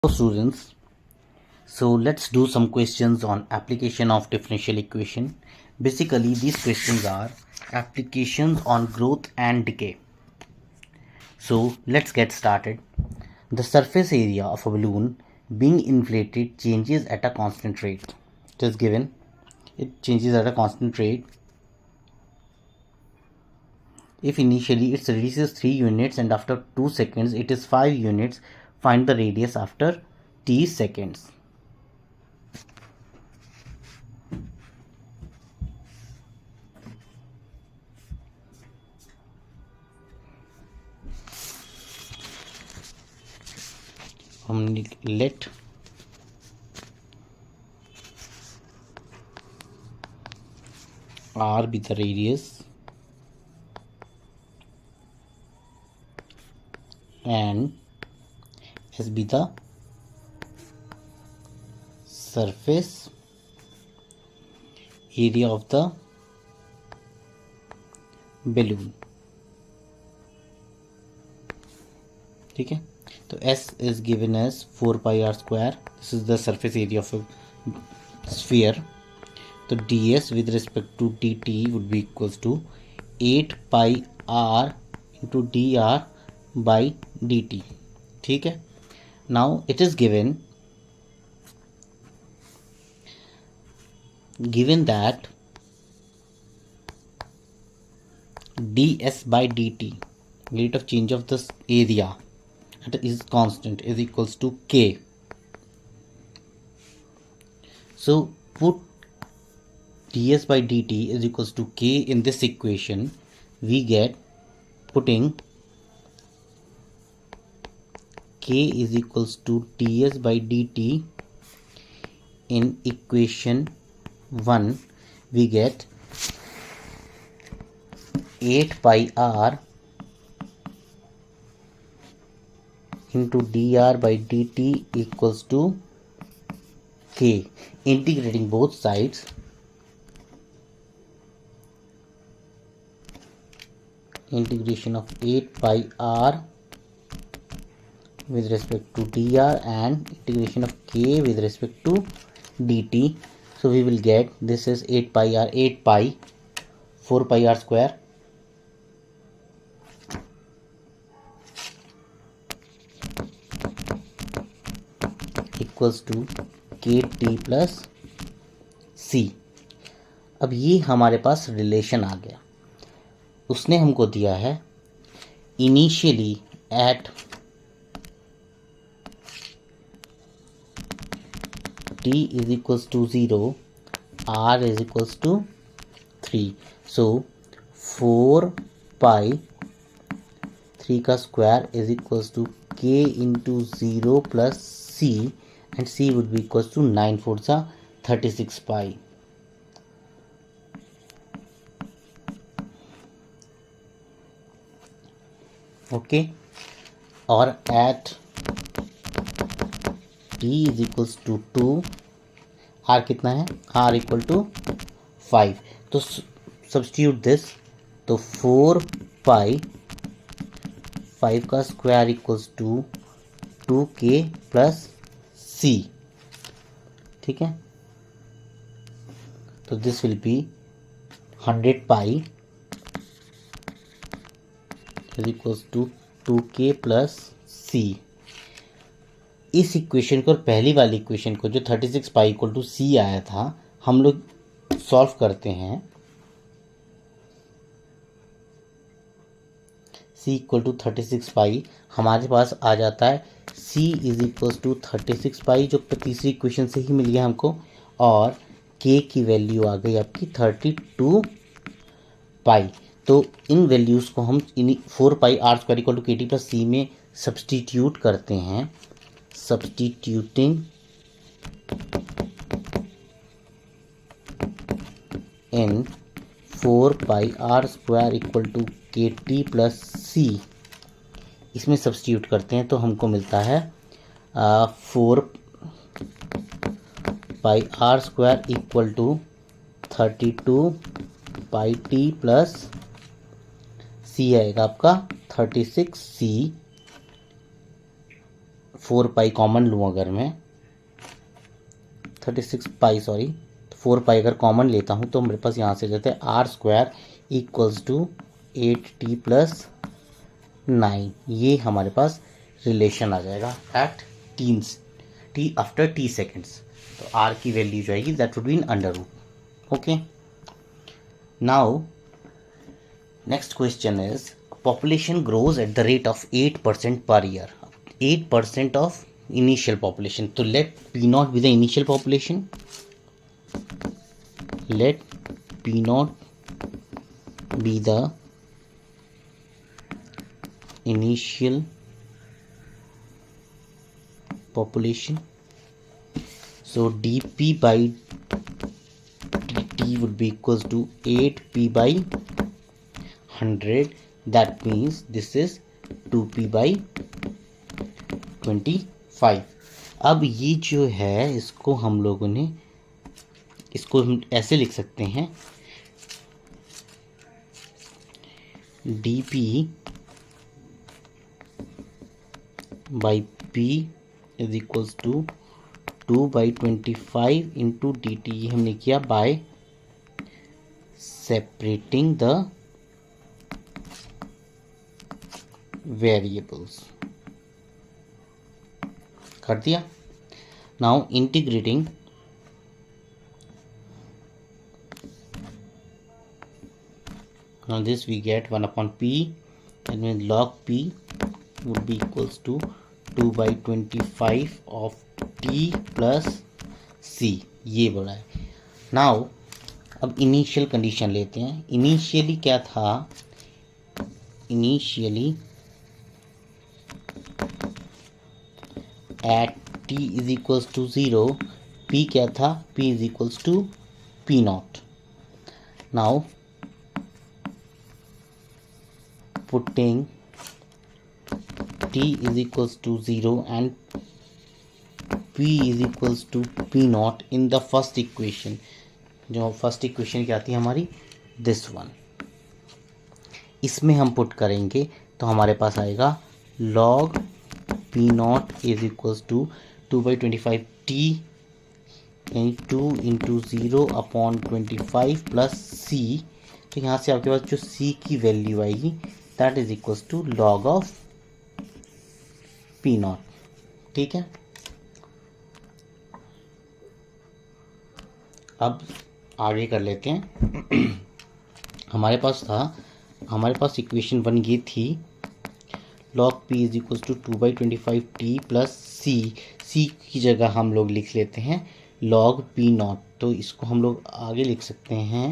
Hello students, so let's do some questions on application of differential equation. Basically these questions are applications on growth and decay. So let's get started. The surface area of a balloon being inflated changes at a constant rate. It is given, it changes at a constant rate. If initially it reaches 3 units and after 2 seconds it is 5 units, find the radius after t seconds. Let r be the radius and s be the surface area of the balloon. ठीक है, तो s is given as 4 pi r square. This is the surface area of a sphere. तो ds with respect to dt would be equals to 8 pi r into dr by dt. ठीक है, now it is given that ds by dt, rate of change of this area, is constant, is equals to k. So put ds by dt is equals to k in this equation. We get, putting k is equals to ds by dt in equation 1, we get 8 pi r into dr by dt equals to k. Integrating both sides, integration of 8 pi r with respect to dr and integration of k with respect to dt. So we will get, this is 8 pi r, 8 pi 4 pi r square equals to k t plus c. अब ये हमारे पास relation आ गया. उसने हमको दिया है initially at t is equals to 0, r is equals to 3. So 4 pi 3 का square is equals to k into 0 plus c, and c would be equals to 9 4 36 pi. Okay, or at t is equals to 2, r कितना है, r equal to 5. तो substitute this, तो 4 pi 5 का square equals to 2k plus c. ठीक है, तो this will be 100 pi is equals to 2k plus c. इस equation को और पहली वाली इक्वेशन को, जो 36 पाई इक्वल टू सी आया था, हम लोग सॉल्व करते हैं. c इक्वल टू 36 पाई हमारे पास आ जाता है c इज इक्वल टू 36 पाई, जो तीसरी इक्वेशन से ही मिल गया हमको, और k की वैल्यू आ गई आपकी 32 पाई. तो इन वैल्यूज़ को हम 4 pi r square equal to k t plus सी में सब्सटीट्यूट करते हैं. Substituting in 4 pi r square equal to kt plus c, इसमें सब्स्टिट्यूट करते हैं तो हमको मिलता है 4 pi r square equal to 32 pi t plus c आएगा आपका 36 सी 4 पाई कॉमन लूँ अगर मैं 36 पाई सॉरी 4 पाई अगर कॉमन लेता हूँ तो मेरे पास यहाँ से जाते हैं r square equals to 8t plus 9। ये हमारे पास रिलेशन आ जाएगा eight t after t seconds. तो आर की वैल्यू जो आएगी that would be in under root. Okay, now next question is population grows at the rate of 8% per year. 8% of initial population. So let P naught be the initial population. Let P naught be the initial population. So dP by dt would be equals to 8P by 100. That means this is 2p by 25. अब ये जो है इसको हम लोगों ने इसको हम ऐसे लिख सकते हैं dp by p is equals to 2 by 25 into dt। ये हमने किया बाय सेपरेटिंग द वेरिएबल्स कर दिया। Now integrating now this we get 1 upon p and when log p would be equals to 2 by 25 of t plus c। ये बोला है। Now अब initial condition लेते हैं। इनिशियली क्या था, initially at t is equals to 0 p क्या था, p is equals to p naught. Now putting t is equals to 0 and p is equals to p naught in the first equation. जो first equation क्या आती है हमारी, this one, इसमें हम put करेंगे तो हमारे पास आएगा log p naught is equals to 2 by 25 t यानी 2 इंटू 0 अपॉन 25 प्लस c। तो यहाँ से आपके पास जो c की वैल्यू आएगी that is equals to log of p naught. ठीक है, अब आगे कर लेते हैं। हमारे पास इक्वेशन बन गई थी log p is equals to 2 by 25 t plus c की जगह हम लोग लिख लेते हैं log p नॉट। तो इसको हम लोग आगे लिख सकते हैं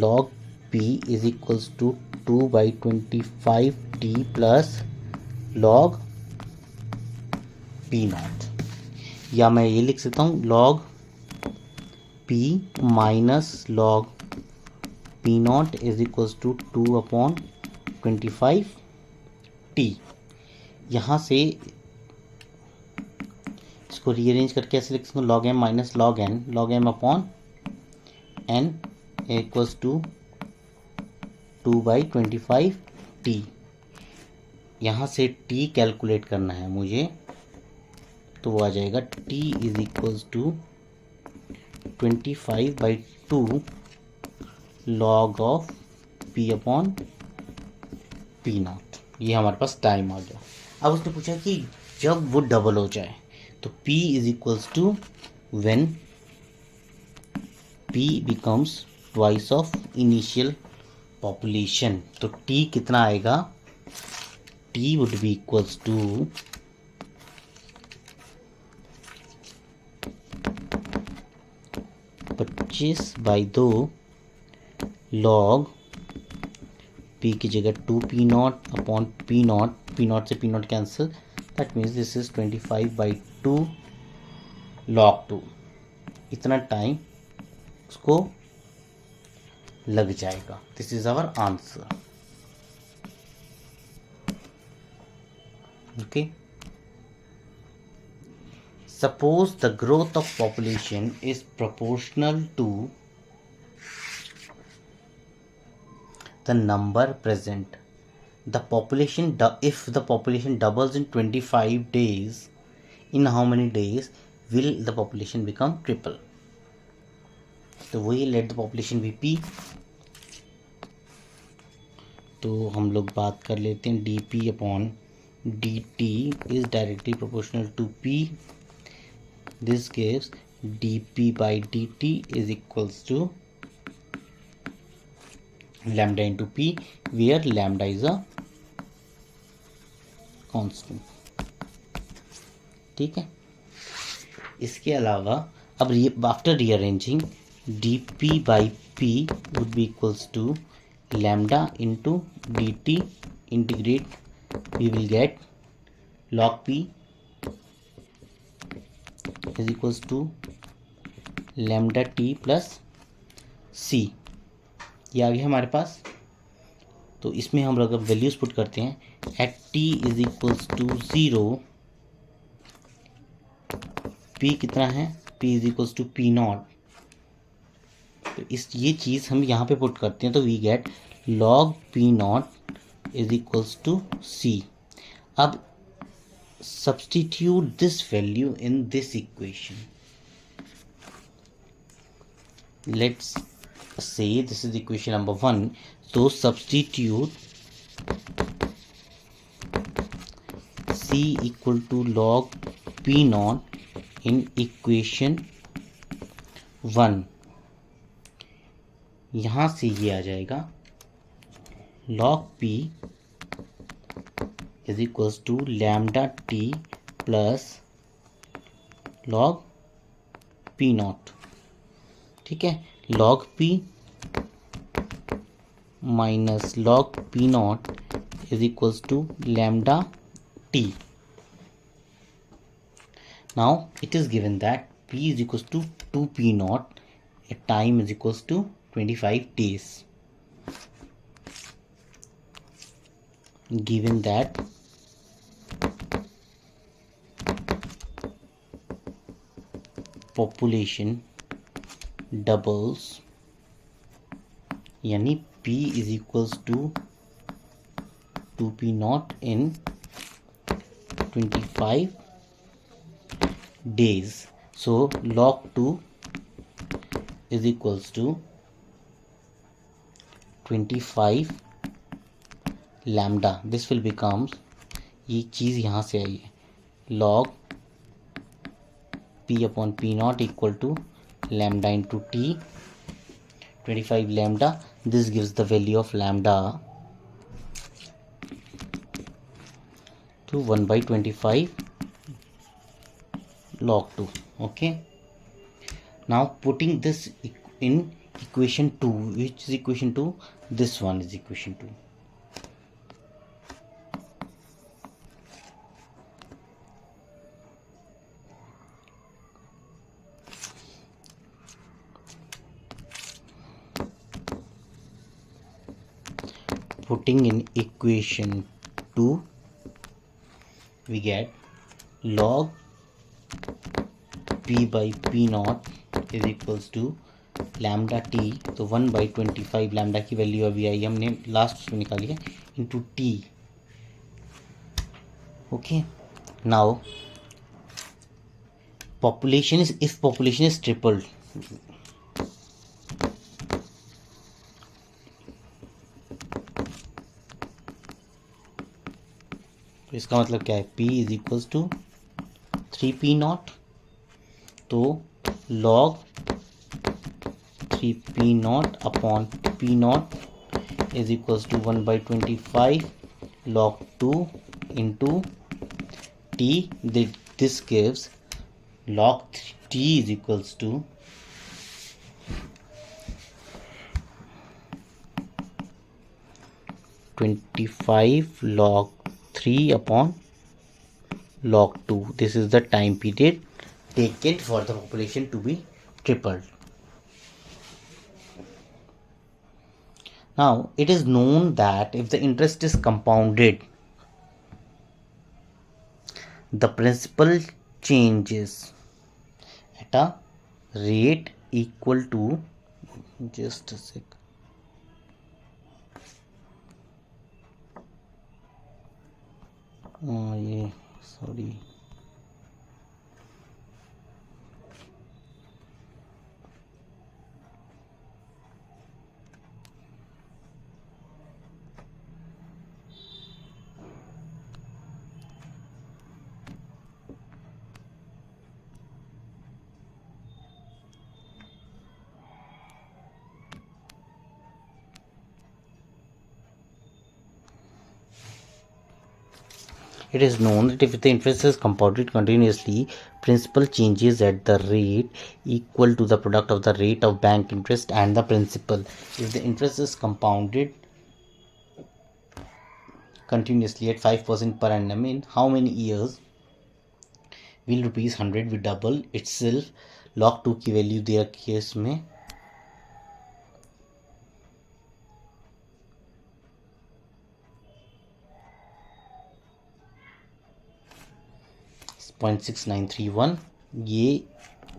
log p is equals to 2 by 25 t plus log p naught, या मैं ये लिख सकता हूँ log p minus log p naught is equals to 2 upon 25 t। यहाँ से इसको रीअरेंज करके ऐसे लिख सकते हैं log m minus log m upon n equals to 2 by 25 t। यहाँ से t कैलकुलेट करना है मुझे, तो वो आ जाएगा t is equals to 25 by 2 log of p upon p naught. ये हमारे पास टाइम आ गया। अब उसने पूछा कि जब वो डबल हो जाए तो p is equals to when p becomes twice of initial population. तो t कितना आएगा, t would be equals to 25 by 2 log p की जगह 2p naught upon p naught, p naught से p naught cancel, that means this is 25 by 2 log 2। इतना time उसको लग जाएगा। This is our answer. Okay, suppose the growth of population is proportional to the number present if the population doubles in 25 days, in how many days will the population become triple? तो वही let the population be p. तो हम लोग बात कर लेते हैं dp upon dt is directly proportional to p. This gives dp by dt is equals to lambda into p, where lambda is a constant. ठीक है. इसके अलावा अब after rearranging dp by p would be equals to lambda into dt integrate, we will get log p is equals to lambda t plus c. ये आ गया हमारे पास. तो इसमें हम अगर वैल्यूज पुट करते हैं at t is equals to 0, p कितना है, p is equals to p naught. तो ये चीज़ हम यहाँ पे पुट करते हैं तो we get log p naught is equals to c. अब substitute this value in this equation. Let's say this is equation number 1. So substitute c equal to log p naught in equation 1. यहाँ से ये आ जाएगा log p is equals to lambda t plus log p naught. ठीक है. log p minus log p naught is equals to lambda t. Now it is given that p is equals to 2p naught at time is equals to 25 days. Given that population doubles, यानी p is equals to 2p naught in 25 days. So log 2 is equals to 25 lambda. This will becomes, ये चीज़ यहाँ से आई है, log p upon p naught equal to lambda into t, 25 lambda. This gives the value of lambda to 1 by 25 log 2. Okay. Now putting this in equation 2, which is equation 2, this one is equation 2. Putting in equation 2, we get log p by p naught is equals to lambda t. तो 1 by 25 lambda की value अभी आई, हमने last में निकाली है, into T. Okay. Now population is, if population is tripled, तो इसका मतलब क्या है, p is equals to 3p naught. तो log 3p naught upon p naught is equals to 1 by 25 log 2 into t. This gives log t is equals to 25 log 3 upon log 2. This is the time period taken for the population to be tripled. Now it is known that if the interest is compounded, the principal changes at a rate equal to, just a sec, ये sorry, it is known that if the interest is compounded continuously, principal changes at the rate equal to the product of the rate of bank interest and the principal. If the interest is compounded continuously at 5% per annum, in how many years will rupees 100 will double itself? log 2 की value दे रखी है इसमें, .6931, ये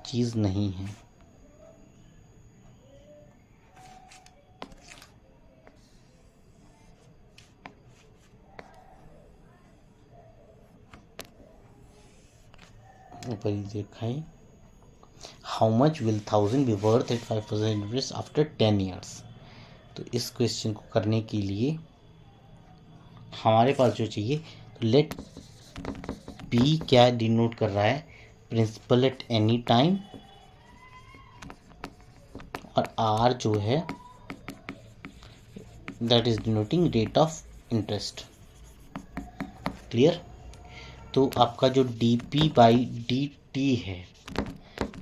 चीज़ नहीं है। ऊपर ही देखा है, how much will 1000 be worth at 5% interest after 10 years. तो इस क्वेश्चन को करने के लिए हमारे पास जो चाहिए, तो लेट पी क्या डिनोट कर रहा है, प्रिंसिपल एट एनी टाइम, और आर जो है that is denoting rate of interest. Clear? तो आपका जो d p by d t है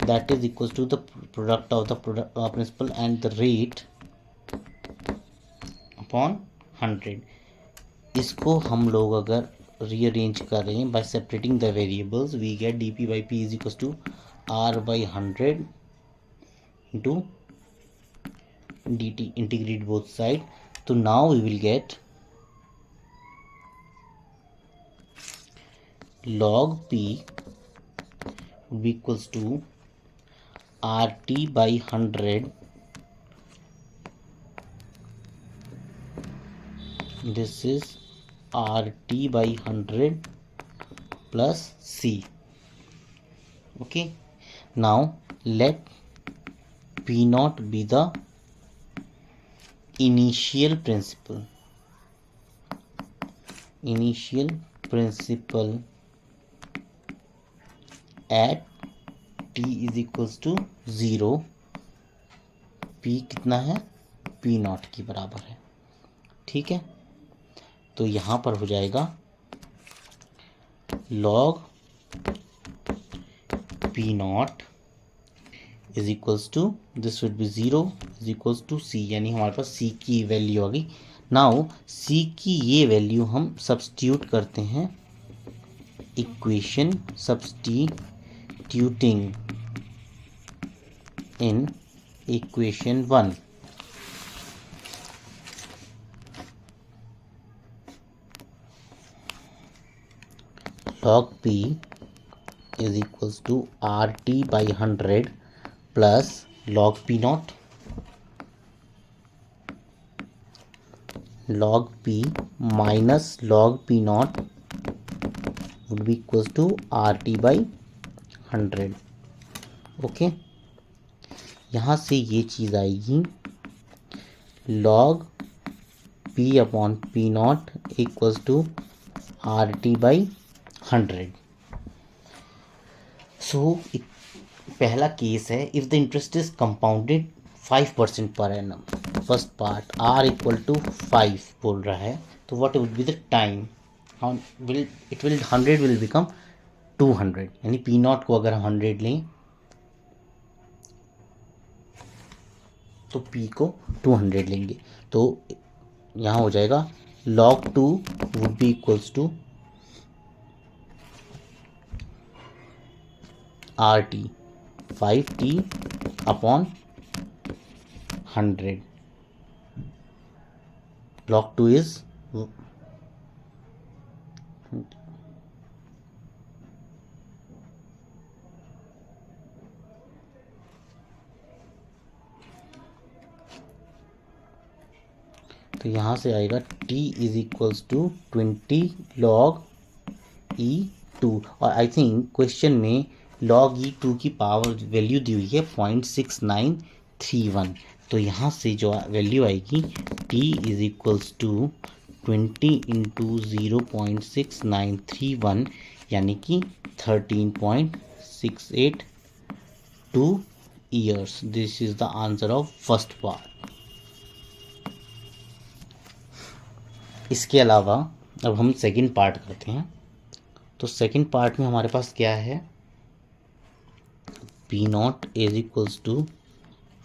that is equal to the product of the principal and the rate upon 100। इसको हम लोग अगर रीअरेंज करें by separating the variables, we get d p by p is equal to r by 100 into d t, integrate both side. तो now we will get log p would be equals to rt by 100, this is rt by 100 plus c. Okay, now let p naught be the initial principal at t is equals to 0, p कितना है, p not की बराबर है। ठीक है, तो यहाँ पर हो जाएगा log p naught is equals to, this will be 0 is equals to c, यानी हमारे पास c की वैल्यू आ गई। नाउ c की ये वैल्यू हम सब्स्टिट्यूट करते हैं equation, substituting in equation 1, log p is equals to rt by 100 plus log p naught, log p minus log p naught would be equals to rt by 100। Okay, यहाँ से ये चीज़ आएगी log p upon p naught equals to r t by 100। So पहला case है, if the interest is compounded 5% per annum, first part r equal to 5 बोल रहा है, तो what would be the time, it will 100 will become 200, यानी P not को अगर हम 100 लें तो p को 200 लेंगे, तो यहाँ हो जाएगा log 2 would be equals to r t 5t upon 100, log 2 is तो यहाँ से आएगा t is equals to 20 log E2 और आई थिंक क्वेश्चन में log E2 की पावर वैल्यू दी हुई है 0.6931। तो यहाँ से जो वैल्यू आएगी t is equals to 20 into 0.6931 यानी कि 13.682 years. This is the answer of first part. इसके अलावा अब हम सेकंड पार्ट करते हैं। तो सेकंड पार्ट में हमारे पास क्या है, P0 is equals to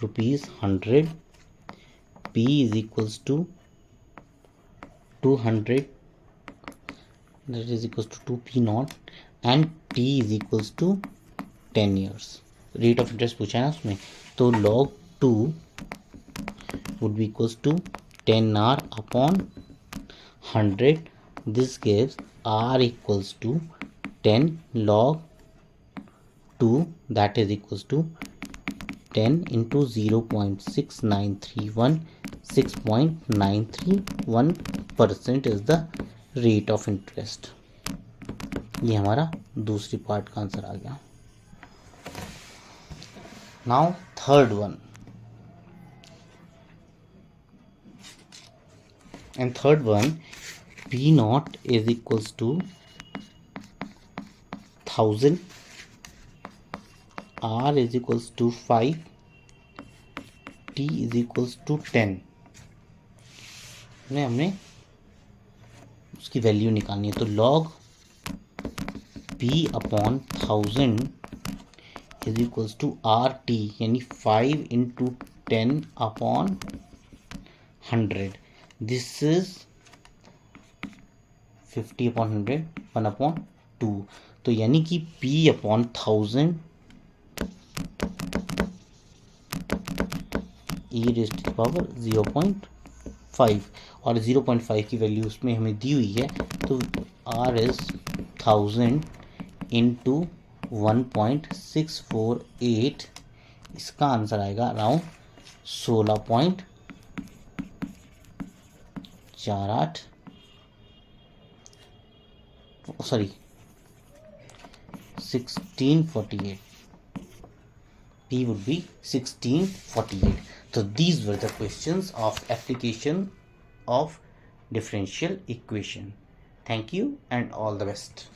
₹100, P is equals to 200, that is equals to 2P0 and T is equals to 10 years। Rate of interest पूछा है ना उसमें, तो log 2 would be equals to 10R upon 100। this gives R equals to 10 log 2, that is equals to 10 into 0.6931, 6.931% is the rate of interest. ये हमारा दूसरी part का answer आ गया। Now third one, and third one P0 is equals to 1000, R is equals to 5, T is equals to 10। हमने उसकी value निकालनी है। तो log P upon 1000 is equals to RT यानी 5 into 10 upon 100। This is 50 upon 100, 1 upon 2। तो यानी कि P upon 1000 e raise to the power 0.5 और 0.5 की वैल्यू उसमें हमें दी हुई है। तो R इज 1000 इंटू 1.648, इसका आंसर आएगा around 16.48, sorry 1648। P would be 1648। So these were the questions of application of differential equation. Thank you and all the best.